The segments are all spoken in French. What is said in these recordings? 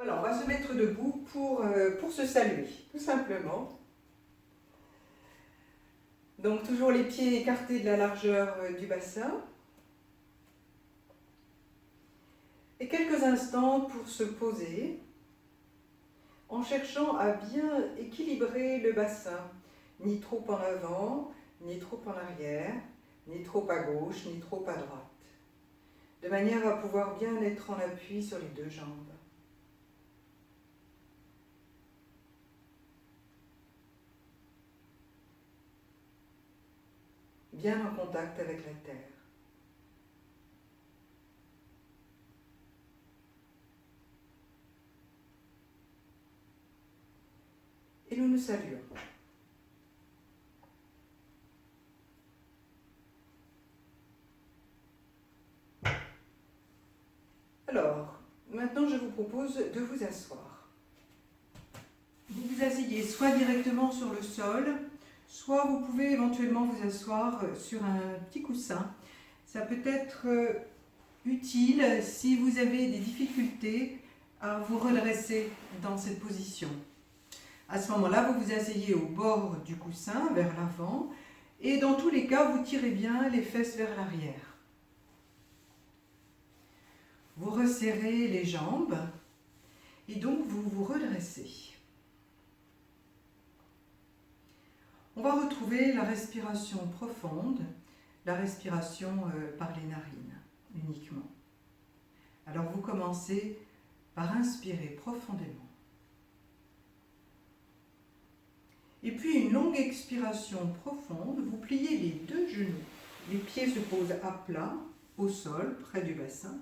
Voilà, on va se mettre debout pour se saluer, tout simplement. Donc toujours les pieds écartés de la largeur du bassin. Et quelques instants pour se poser, en cherchant à bien équilibrer le bassin, ni trop en avant, ni trop en arrière, ni trop à gauche, ni trop à droite, de manière à pouvoir bien être en appui sur les deux jambes. Bien en contact avec la terre. Et nous nous saluons. Alors, maintenant je vous propose de vous asseoir. Vous vous asseyez soit directement sur le sol, soit vous pouvez éventuellement vous asseoir sur un petit coussin. Ça peut être utile si vous avez des difficultés à vous redresser dans cette position. À ce moment-là, vous vous asseyez au bord du coussin, vers l'avant, et dans tous les cas, vous tirez bien les fesses vers l'arrière. Vous resserrez les jambes, et donc vous vous redressez. On va retrouver la respiration profonde, la respiration par les narines uniquement. Alors vous commencez par inspirer profondément. Et puis une longue expiration profonde, vous pliez les deux genoux. Les pieds se posent à plat, au sol, près du bassin.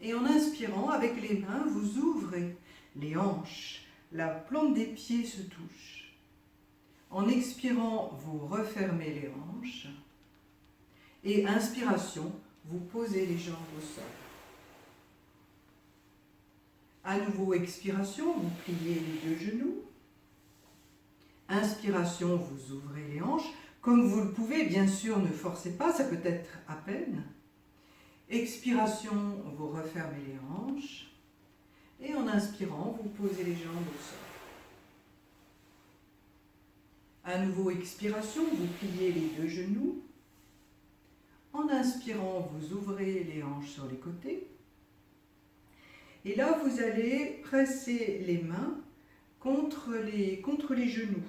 Et en inspirant, avec les mains, vous ouvrez les hanches. La plante des pieds se touche. En expirant, vous refermez les hanches. Et inspiration, vous posez les jambes au sol. À nouveau, expiration, vous pliez les deux genoux. Inspiration, vous ouvrez les hanches. Comme vous le pouvez, bien sûr, ne forcez pas, ça peut être à peine. Expiration, vous refermez les hanches. Et en inspirant, vous posez les jambes au sol. À nouveau, expiration, vous pliez les deux genoux. En inspirant, vous ouvrez les hanches sur les côtés. Et là, vous allez presser les mains contre les genoux.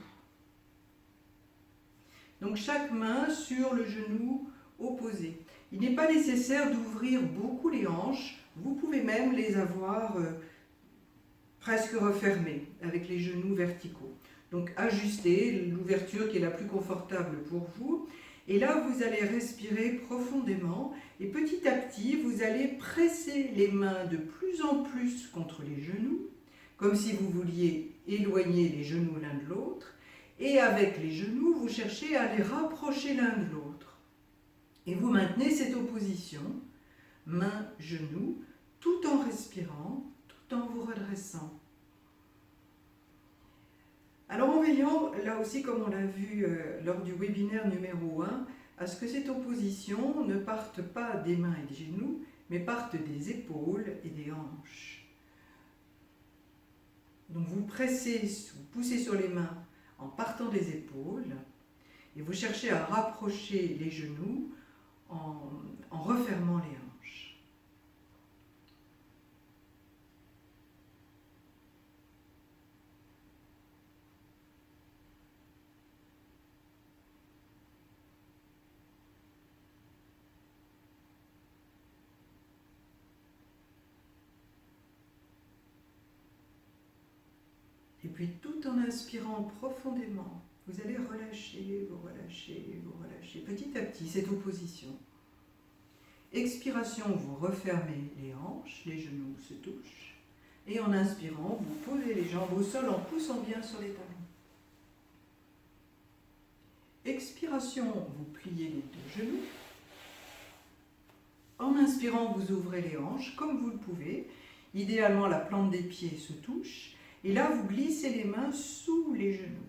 Donc chaque main sur le genou opposé. Il n'est pas nécessaire d'ouvrir beaucoup les hanches. Vous pouvez même les avoir presque refermées avec les genoux verticaux. Donc ajustez l'ouverture qui est la plus confortable pour vous. Et là, vous allez respirer profondément et petit à petit, vous allez presser les mains de plus en plus contre les genoux, comme si vous vouliez éloigner les genoux l'un de l'autre. Et avec les genoux, vous cherchez à les rapprocher l'un de l'autre. Et vous maintenez cette opposition, main-genou, tout en respirant, tout en vous redressant. Alors en veillant, là aussi comme on l'a vu lors du webinaire numéro 1, à ce que cette opposition ne parte pas des mains et des genoux, mais parte des épaules et des hanches. Donc vous pressez, vous poussez sur les mains en partant des épaules et vous cherchez à rapprocher les genoux en refermant les hanches. Et puis tout en inspirant profondément, vous allez relâcher, vous relâcher, vous relâcher petit à petit cette opposition. Expiration, vous refermez les hanches, les genoux se touchent. Et en inspirant, vous posez les jambes au sol en poussant bien sur les talons. Expiration, vous pliez les deux genoux. En inspirant, vous ouvrez les hanches comme vous le pouvez. Idéalement, la plante des pieds se touche. Et là, vous glissez les mains sous les genoux.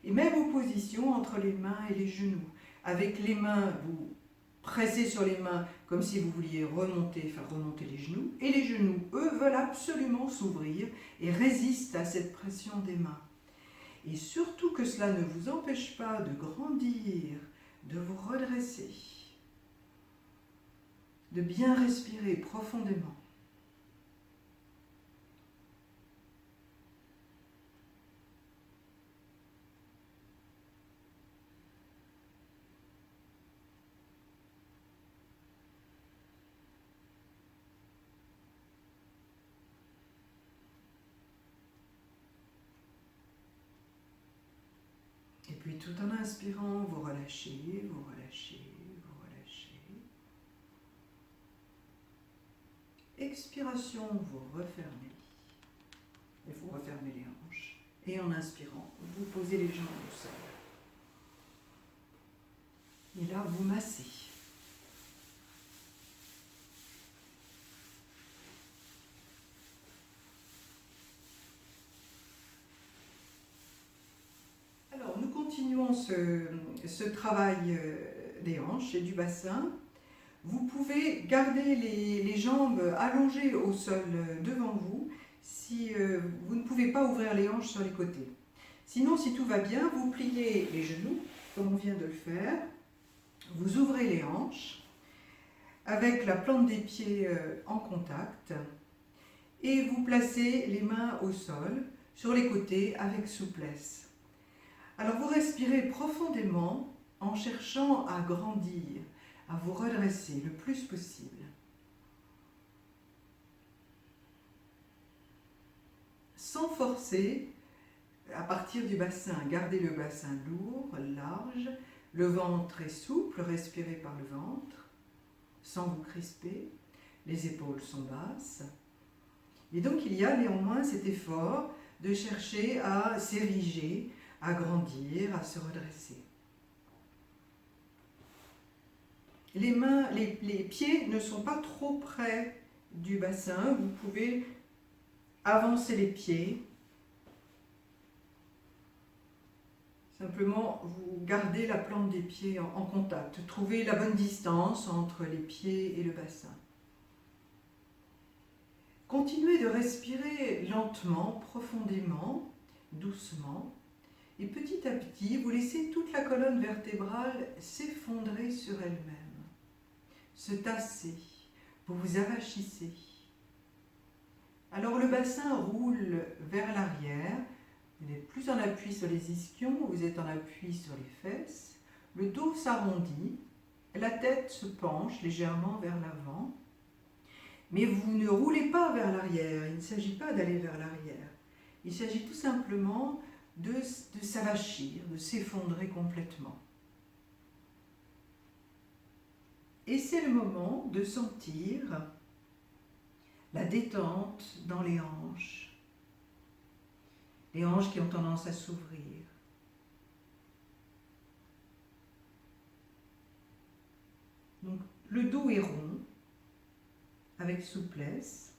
Et même opposition entre les mains et les genoux. Avec les mains, vous pressez sur les mains comme si vous vouliez faire remonter les genoux. Et les genoux, eux, veulent absolument s'ouvrir et résistent à cette pression des mains. Et surtout que cela ne vous empêche pas de grandir, de vous redresser, de bien respirer profondément. Et puis tout en inspirant, vous relâchez, vous relâchez, vous relâchez. Expiration, vous refermez. Et vous refermez les hanches. Et en inspirant, vous posez les jambes au sol. Et là, vous massez. Alors, nous continuons ce travail des hanches et du bassin. Vous pouvez garder les jambes allongées au sol devant vous si vous ne pouvez pas ouvrir les hanches sur les côtés. Sinon, si tout va bien, vous pliez les genoux, comme on vient de le faire. Vous ouvrez les hanches avec la plante des pieds en contact et vous placez les mains au sol, sur les côtés, avec souplesse. Alors, vous respirez profondément en cherchant à grandir, à vous redresser le plus possible. Sans forcer, à partir du bassin, gardez le bassin lourd, large, le ventre est souple, respirez par le ventre, sans vous crisper, les épaules sont basses. Et donc il y a néanmoins cet effort de chercher à s'ériger, à grandir, à se redresser. Les pieds ne sont pas trop près du bassin, vous pouvez avancer les pieds. Simplement, vous gardez la plante des pieds en contact. Trouvez la bonne distance entre les pieds et le bassin. Continuez de respirer lentement, profondément, doucement. Et petit à petit, vous laissez toute la colonne vertébrale s'effondrer sur elle-même, se tasser, vous vous avachissez. Alors le bassin roule vers l'arrière, vous n'êtes plus en appui sur les ischions, vous êtes en appui sur les fesses, le dos s'arrondit, la tête se penche légèrement vers l'avant, mais vous ne roulez pas vers l'arrière, il ne s'agit pas d'aller vers l'arrière, il s'agit tout simplement de s'avachir, de s'effondrer complètement. Et c'est le moment de sentir la détente dans les hanches qui ont tendance à s'ouvrir. Donc le dos est rond, avec souplesse.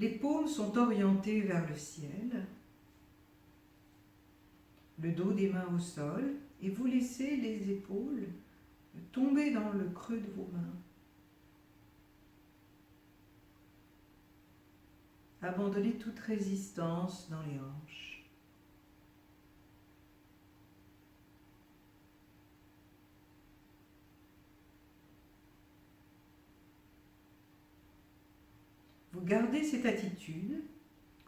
Les paumes sont orientées vers le ciel. Le dos des mains au sol et vous laissez les épaules tomber dans le creux de vos mains. Abandonnez toute résistance dans les hanches. Vous gardez cette attitude,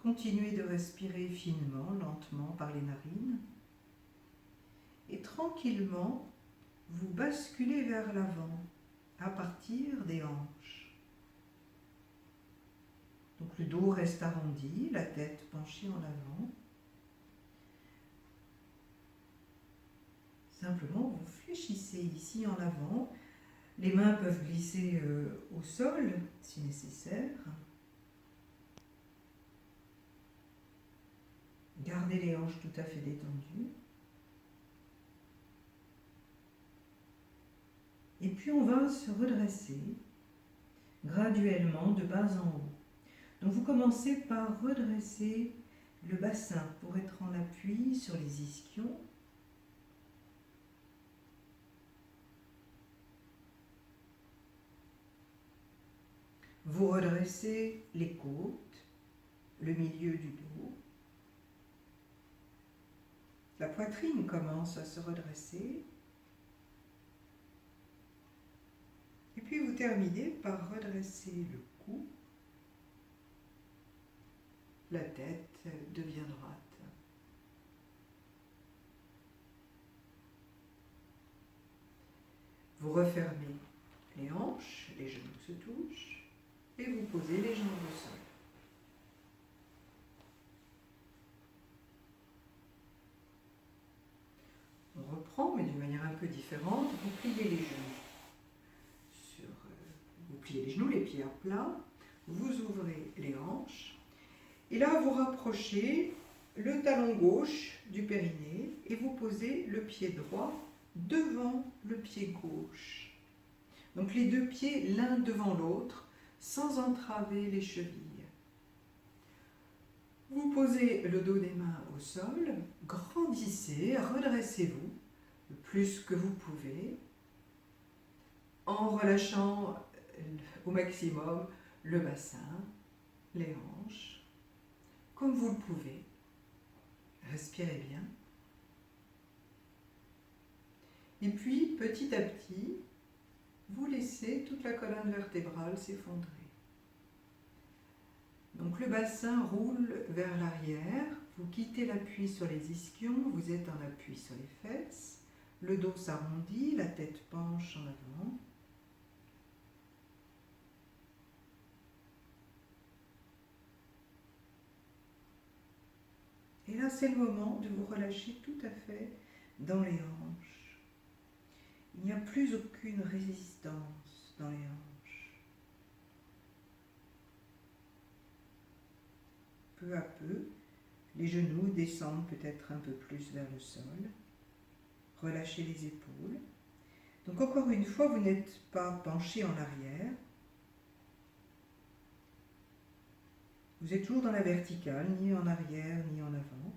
continuez de respirer finement, lentement par les narines et tranquillement, vous basculez vers l'avant à partir des hanches. Donc le dos reste arrondi, la tête penchée en avant. Simplement, vous fléchissez ici en avant. Les mains peuvent glisser au sol si nécessaire. Gardez les hanches tout à fait détendues. Et puis on va se redresser graduellement de bas en haut. Donc vous commencez par redresser le bassin pour être en appui sur les ischions. Vous redressez les côtes, le milieu du dos. La poitrine commence à se redresser. Et puis vous terminez par redresser le cou. La tête devient droite. Vous refermez les hanches, les genoux se touchent et vous posez les jambes au sol. On reprend, mais d'une manière un peu différente. Vous pliez les genoux. Vous pliez les genoux, les pieds à plat. Vous ouvrez les hanches. Et là, vous rapprochez le talon gauche du périnée et vous posez le pied droit devant le pied gauche. Donc les deux pieds l'un devant l'autre, sans entraver les chevilles. Vous posez le dos des mains au sol, grandissez, redressez-vous le plus que vous pouvez, en relâchant au maximum le bassin, les hanches, comme vous le pouvez. Respirez bien. Et puis, petit à petit, vous laissez toute la colonne vertébrale s'effondrer. Donc le bassin roule vers l'arrière, vous quittez l'appui sur les ischions, vous êtes en appui sur les fesses, le dos s'arrondit, la tête penche en avant. Et là, c'est le moment de vous relâcher tout à fait dans les hanches. Il n'y a plus aucune résistance dans les hanches. Peu à peu, les genoux descendent peut-être un peu plus vers le sol. Relâchez les épaules. Donc encore une fois, vous n'êtes pas penché en arrière. Vous êtes toujours dans la verticale, ni en arrière, ni en avant.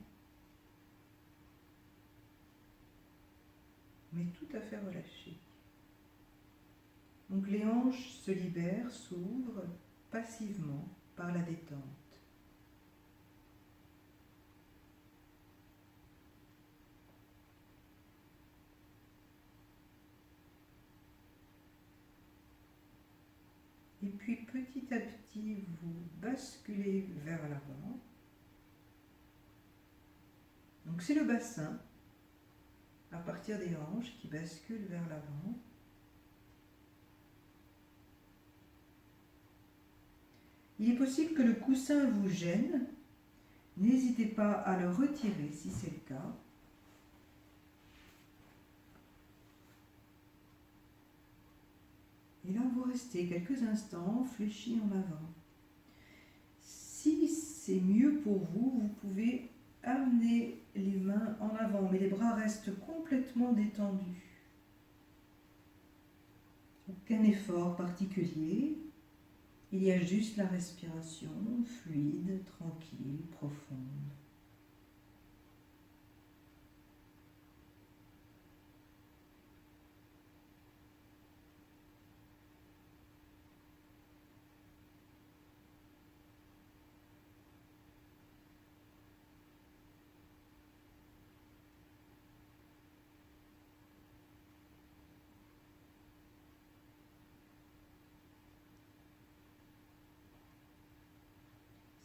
Mais tout à fait relâché. Donc les hanches se libèrent, s'ouvrent passivement par la détente. Et puis petit à petit, vous basculez vers l'avant. Donc c'est le bassin, à partir des hanches, qui bascule vers l'avant. Il est possible que le coussin vous gêne. N'hésitez pas à le retirer si c'est le cas. Et là, vous restez quelques instants fléchis en avant. Si c'est mieux pour vous, vous pouvez amener les mains en avant, mais les bras restent complètement détendus. Aucun effort particulier. Il y a juste la respiration fluide, tranquille, profonde.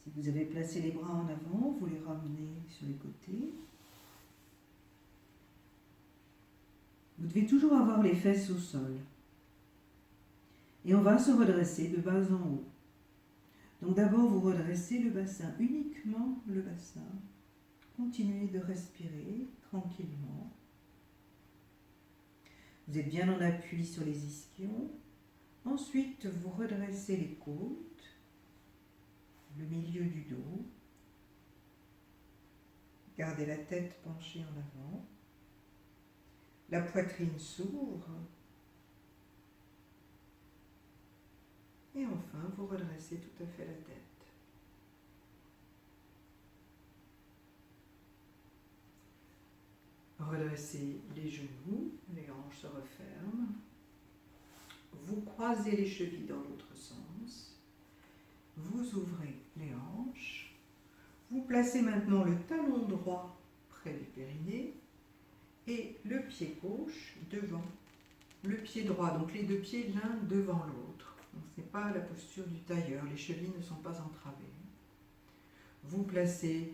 Si vous avez placé les bras en avant, vous les ramenez sur les côtés. Vous devez toujours avoir les fesses au sol. Et on va se redresser de bas en haut. Donc d'abord, vous redressez le bassin, uniquement le bassin. Continuez de respirer tranquillement. Vous êtes bien en appui sur les ischions. Ensuite, vous redressez les côtes, le milieu du dos. Gardez la tête penchée en avant. La poitrine s'ouvre. Et enfin, vous redressez tout à fait la tête. Redressez les genoux, les hanches se referment. Vous croisez les chevilles dans l'autre sens. vous ouvrez les hanches. Vous placez maintenant le talon droit près du périnée et le pied gauche devant le pied droit. Donc les deux pieds l'un devant l'autre. Ce n'est pas la posture du tailleur, les chevilles ne sont pas entravées. Vous placez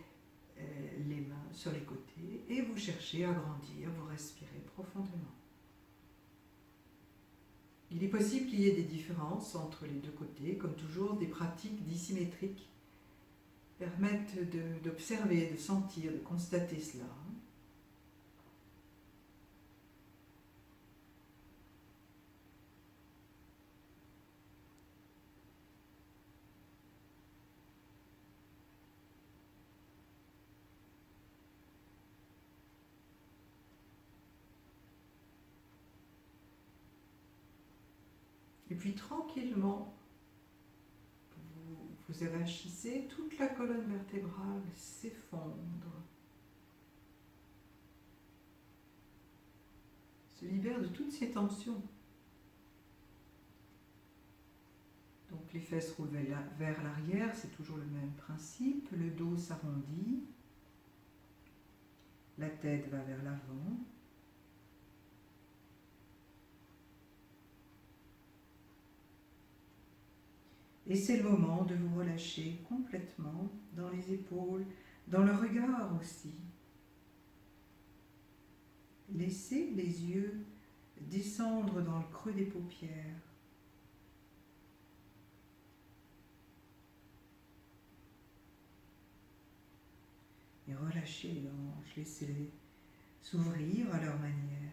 les mains sur les côtés et vous cherchez à grandir, vous respirez profondément. Il est possible qu'il y ait des différences entre les deux côtés, comme toujours des pratiques dissymétriques permettent d'observer, de sentir, de constater cela. Et puis tranquillement, vous élargissez, toute la colonne vertébrale s'effondre, se libère de toutes ces tensions. Donc les fesses roulent vers l'arrière, c'est toujours le même principe, le dos s'arrondit, la tête va vers l'avant. Et c'est le moment de vous relâcher complètement dans les épaules, dans le regard aussi. Laissez les yeux descendre dans le creux des paupières. Et relâchez les hanches, laissez-les s'ouvrir à leur manière.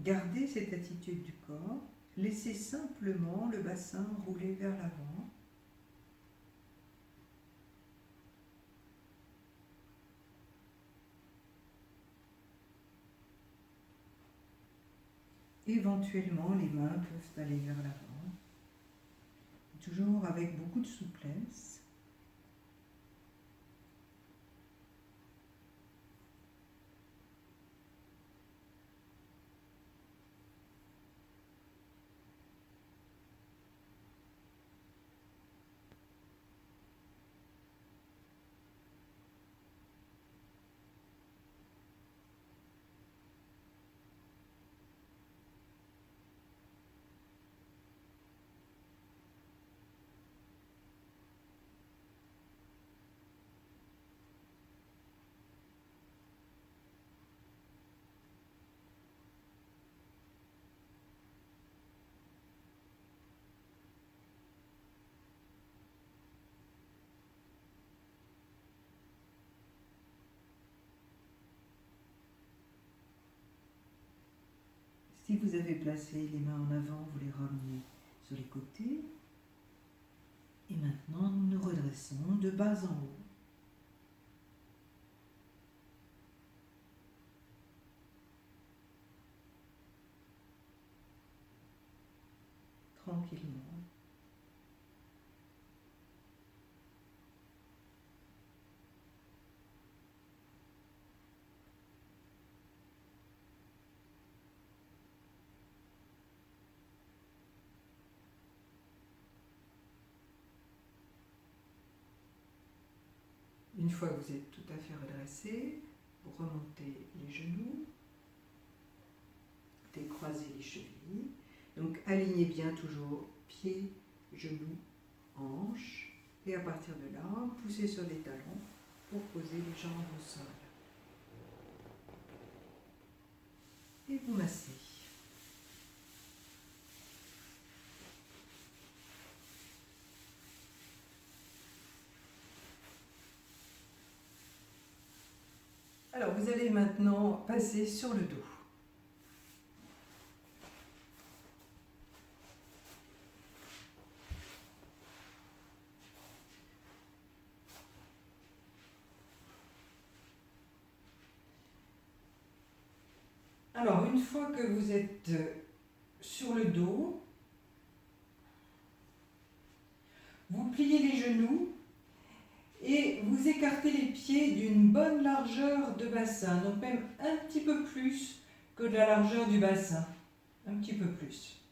Gardez cette attitude du corps, laissez simplement le bassin rouler vers l'avant. Éventuellement, les mains peuvent aller vers l'avant, toujours avec beaucoup de souplesse. Si vous avez placé les mains en avant, vous les ramenez sur les côtés. Et maintenant, nous nous redressons de bas en haut. Tranquillement. Une fois que vous êtes tout à fait redressé, vous remontez les genoux, décroisez les chevilles. Donc alignez bien toujours pieds, genoux, hanches. Et à partir de là, poussez sur les talons pour poser les jambes au sol. Et vous massez. Alors, vous allez maintenant passer sur le dos. Alors, une fois que vous êtes sur le dos, vous pliez les genoux Et vous écartez les pieds d'une bonne largeur de bassin, donc même un petit peu plus que de la largeur du bassin, un petit peu plus.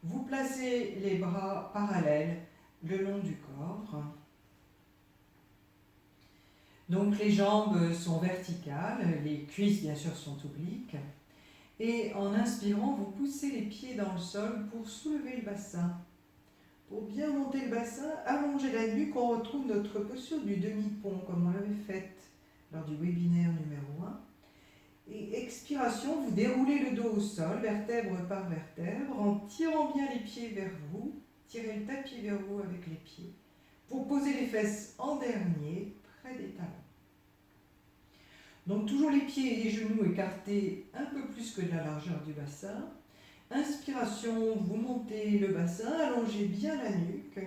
Vous placez les bras parallèles le long du corps. Donc les jambes sont verticales, les cuisses bien sûr sont obliques. Et en inspirant, vous poussez les pieds dans le sol pour soulever le bassin. Pour bien monter le bassin, allonger la nuque, on retrouve notre posture du demi-pont, comme on l'avait faite lors du webinaire numéro 1. Et expiration, vous déroulez le dos au sol, vertèbre par vertèbre, en tirant bien les pieds vers vous. Tirez le tapis vers vous avec les pieds, pour poser les fesses en dernier, près des talons. Donc toujours les pieds et les genoux écartés un peu plus que de la largeur du bassin. Inspiration, vous montez le bassin, allongez bien la nuque.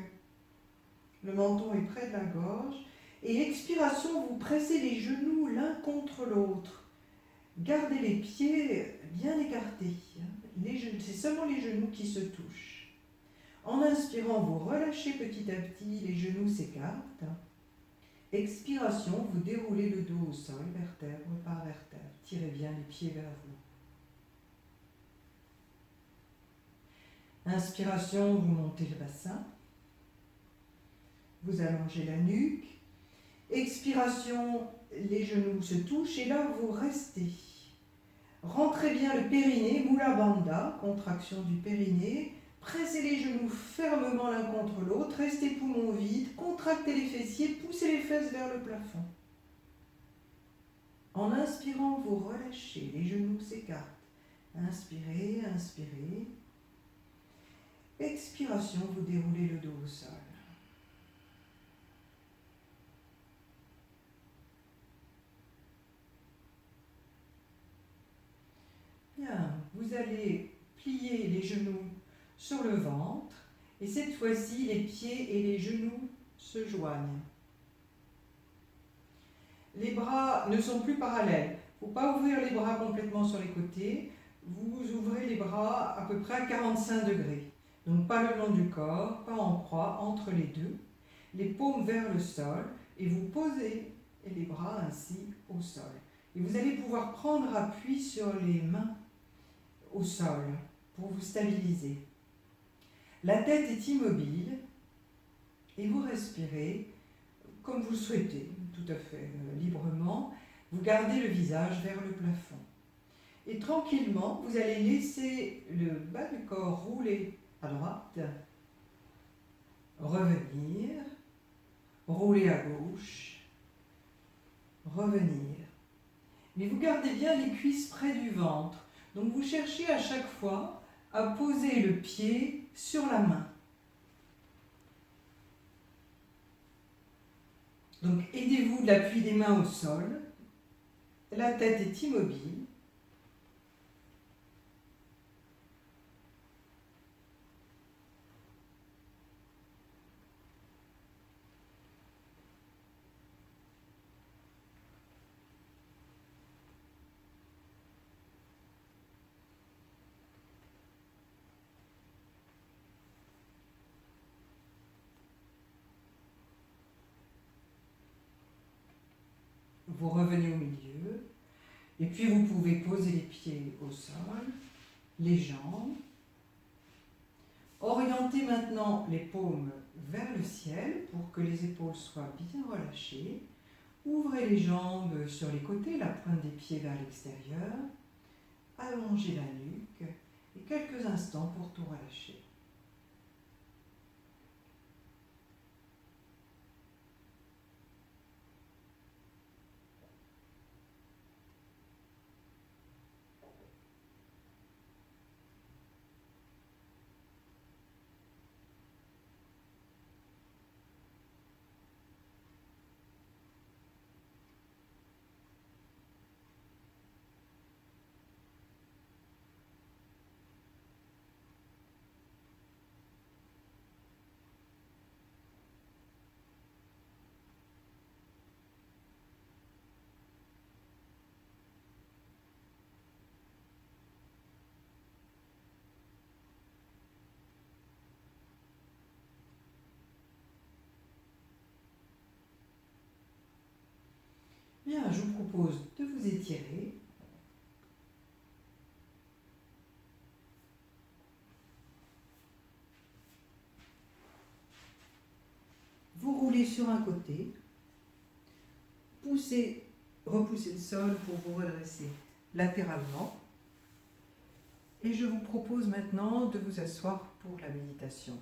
Le menton est près de la gorge. Et expiration, vous pressez les genoux l'un contre l'autre. Gardez les pieds bien écartés. C'est seulement les genoux qui se touchent. En inspirant, vous relâchez petit à petit, les genoux s'écartent. Expiration, vous déroulez le dos au sol, vertèbre par vertèbre. Tirez bien les pieds vers vous. Inspiration, vous montez le bassin. Vous allongez la nuque. Expiration, les genoux se touchent et là vous restez. Rentrez bien le périnée, Mula Bandha, contraction du périnée. Pressez les genoux fermement l'un contre l'autre, restez poumons vides, contractez les fessiers, poussez les fesses vers le plafond. En inspirant, vous relâchez, les genoux s'écartent. Inspirez, inspirez. Expiration, vous déroulez le dos au sol. Bien, vous allez plier les genoux sur le ventre et cette fois-ci, les pieds et les genoux se joignent. Les bras ne sont plus parallèles. Il ne faut pas ouvrir les bras complètement sur les côtés. Vous ouvrez les bras à peu près à 45 degrés. Donc pas le long du corps, pas en croix, entre les deux. Les paumes vers le sol et vous posez les bras ainsi au sol. Et vous allez pouvoir prendre appui sur les mains au sol pour vous stabiliser. La tête est immobile et vous respirez comme vous le souhaitez, tout à fait librement. Vous gardez le visage vers le plafond. Et tranquillement, vous allez laisser le bas du corps rouler à droite, revenir, rouler à gauche, revenir. Mais vous gardez bien les cuisses près du ventre. Donc vous cherchez à chaque fois à poser le pied sur la main. Donc aidez-vous de l'appui des mains au sol. La tête est immobile. Vous revenez au milieu, et puis vous pouvez poser les pieds au sol, les jambes. Orientez maintenant les paumes vers le ciel pour que les épaules soient bien relâchées. Ouvrez les jambes sur les côtés, la pointe des pieds vers l'extérieur. Allongez la nuque et quelques instants pour tout relâcher. Bien, je vous propose de vous étirer. Vous roulez sur un côté, repoussez le sol pour vous redresser latéralement. Et je vous propose maintenant de vous asseoir pour la méditation.